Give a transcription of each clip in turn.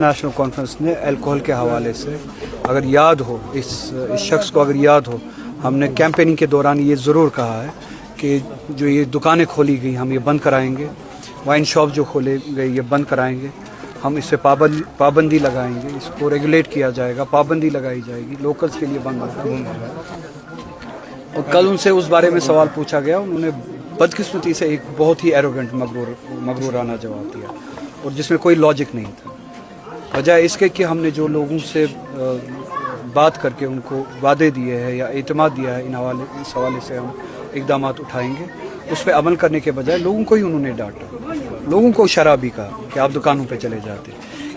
National conference ने alcohol के हवाले से अगर याद हो इस शख्स को अगर याद हो, हमने कैंपेनिंग के दौरान ये ज़रूर कहा है कि जो ये दुकानें खोली गई हम ये बंद कराएंगे, वाइन शॉप जो खोले गए ये बंद कराएंगे, हम इस पर पाबंदी लगाएंगे, इसको रेगुलेट किया जाएगा, पाबंदी लगाई जाएगी, लोकल्स के लिए बंद होगा। और कल उनसे उस बारे में सवाल पूछा गया, उन्होंने बदकिस्मती से एक बहुत ही एरोगेंट मगरूराना जवाब दिया और जिसमें कोई लॉजिक नहीं था। वजह इसके कि हमने जो लोगों से बात करके उनको वादे दिए हैं या एतमाद दिया है, इस हवाले से हम इकदाम उठाएंगे। उस पर अमल करने के बजाय लोगों को ही उन्होंने डांटा, लोगों को शराबी कहा कि आप दुकानों पे चले जाते।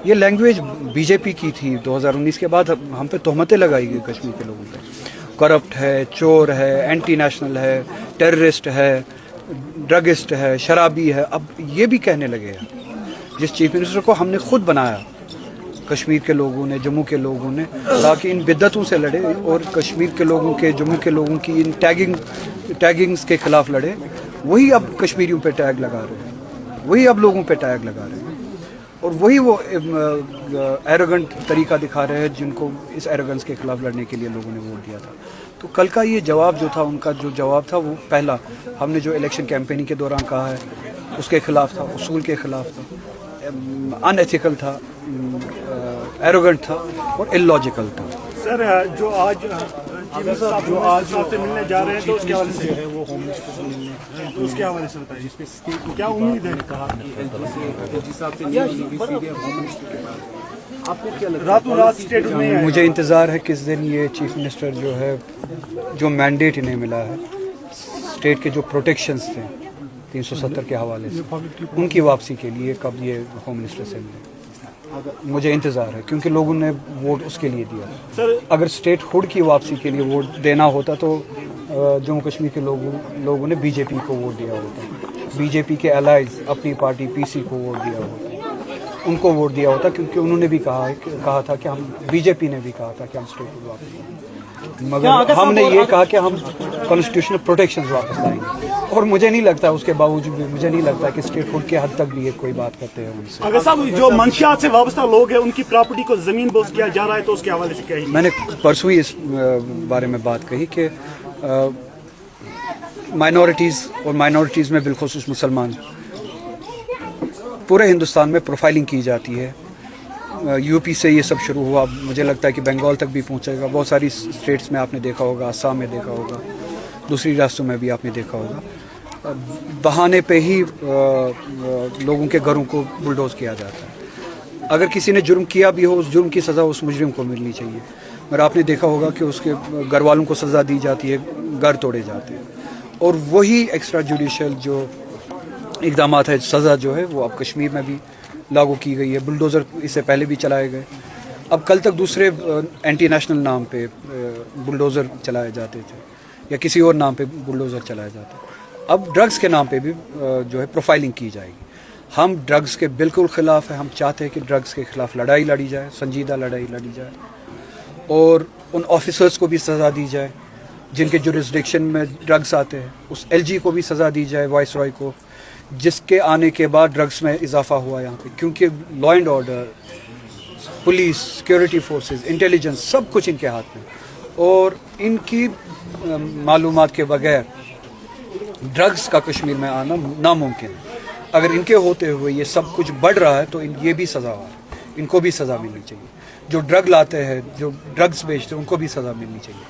ये लैंग्वेज बीजेपी की थी। 2019 के बाद हम पे तोहमतें लगाई गई कश्मीर के लोगों पे, करप्ट है, चोर है, एंटी नेशनल है, टेररिस्ट है, ड्रगिस्ट है, शराबी है। अब ये भी कहने लगे हैं। जिस चीफ मिनिस्टर को हमने खुद बनाया, कश्मीर के लोगों ने, जम्मू के लोगों ने, ताकि इन बिद्दतों से लड़े और कश्मीर के लोगों के, जम्मू के लोगों की इन टैगिंग्स के खिलाफ लड़े, वही अब कश्मीरियों पे टैग लगा रहे हैं, वही अब लोगों पे टैग लगा रहे हैं और वही वो एरोगेंट तरीका दिखा रहे हैं जिनको इस एरोगेंस के खिलाफ लड़ने के लिए लोगों ने वोट दिया था। तो कल का ये जवाब जो था, उनका जो जवाब था, वो पहला हमने जो इलेक्शन कैंपेनिंग के दौरान कहा है उसके खिलाफ था, उसूल के खिलाफ था, अनएथिकल था, एरोगेंट था और इलॉजिकल था। सर, जो आज आपसे मिलने जा रहे हैं तो उसके हवाले से वो होम मिनिस्टर से मिलने, तो उसके हवाले से बताइए क्या उम्मीद है? कहा रातों रात स्टेट में मुझे इंतज़ार है किस दिन ये चीफ मिनिस्टर जो है, जो मैंडेट इन्हें मिला है स्टेट के जो प्रोटेक्शंस थे 370 के हवाले से, उनकी वापसी के लिए कब ये होम मिनिस्टर से मिले। मुझे इंतज़ार है क्योंकि लोगों ने वोट उसके लिए दिया। सर, अगर स्टेट हुड की वापसी के लिए वोट देना होता तो जम्मू कश्मीर के लोगों ने बीजेपी को वोट दिया होता, बीजेपी के अलाइज अपनी पार्टी पीसी को वोट दिया होता, उनको वोट दिया होता, क्योंकि उन्होंने भी कहा था कि हम, बीजेपी ने भी कहा था कि हम स्टेट हुड वापस, मगर हमने ये कहा कि हम कॉन्स्टिट्यूशनल प्रोटेक्शन वापस लाएंगे। और मुझे नहीं लगता, उसके बावजूद भी मुझे नहीं लगता कि स्टेट हुड के हद तक भी ये कोई बात करते हैं उनसे। अगर साहब जो मंशियात से वाबस्ता लोग हैं उनकी प्रॉपर्टी को जमीन बोझ किया जा रहा है, तो उसके हवाले से कही मैंने परसों ही इस बारे में बात कही कि माइनॉरिटीज़ में बिलखुसूस मुसलमान, पूरे हिंदुस्तान में प्रोफाइलिंग की जाती है। यूपी से ये सब शुरू हुआ, मुझे लगता है कि बंगाल तक भी पहुंचेगा। बहुत सारी स्टेट्स में आपने देखा होगा, असम में देखा होगा, दूसरी रियासतों में भी आपने देखा होगा। बहाने पे ही लोगों के घरों को बुलडोज किया जाता है। अगर किसी ने जुर्म किया भी हो, उस जुर्म की सज़ा उस मुजरिम को मिलनी चाहिए। मगर आपने देखा होगा कि उसके घर वालों को सज़ा दी जाती है, घर तोड़े जाते हैं। और वही एक्स्ट्रा जुडिशल जो इक़दाम है, सज़ा जो है, वो अब कश्मीर में भी लागू की गई है। बुलडोज़र इससे पहले भी चलाए गए, अब कल तक दूसरे एंटी नेशनल नाम पे बुलडोज़र चलाए जाते थे या किसी और नाम पे बुलडोज़र चलाए जाते। अब ड्रग्स के नाम पे भी जो है प्रोफाइलिंग की जाएगी। हम ड्रग्स के बिल्कुल ख़िलाफ़ हैं। हम चाहते हैं कि ड्रग्स के ख़िलाफ़ लड़ाई लड़ी जाए, संजीदा लड़ाई लड़ी जाए, और उन ऑफिसर्स को भी सज़ा दी जाए जिनके जुरिस्डिक्शन में ड्रग्स आते हैं। उस एलजी को भी सज़ा दी जाए, वाइस रॉय को, जिसके आने के बाद ड्रग्स में इजाफा हुआ यहाँ पे। क्योंकि law and order, police, security forces, intelligence, सब कुछ इनके हाथ में, और इनकी मालूमात के बगैर ड्रग्स का कश्मीर में आना नामुमकिन है। अगर इनके होते हुए ये सब कुछ बढ़ रहा है तो ये भी सज़ा है, इनको भी सज़ा मिलनी चाहिए। जो ड्रग लाते हैं, जो ड्रग्स बेचते हैं, उनको भी सज़ा मिलनी चाहिए।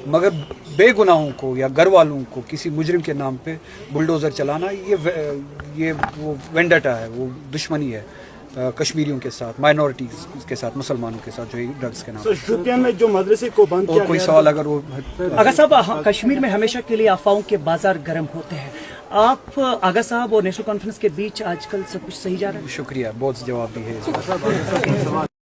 मगर बेगुनाहों को या घर वालों को किसी मुजरिम के नाम पे बुलडोज़र चलाना, ये वो वेंडटा है, वो दुश्मनी है कश्मीरियों के साथ, माइनॉरिटीज़ के साथ, मुसलमानों के साथ, जो ड्रग्स के नाम पे। शोपियान में जो मदरसे को बंद किया, कोई सवाल अगर वो आगा साहब, कश्मीर में हमेशा के लिए अफवाहों के बाजार गर्म होते हैं। आप आगा साहब और नेशनल कॉन्फ्रेंस के बीच आजकल सब कुछ सही जा रहा है? शुक्रिया, बहुत जवाब दी है।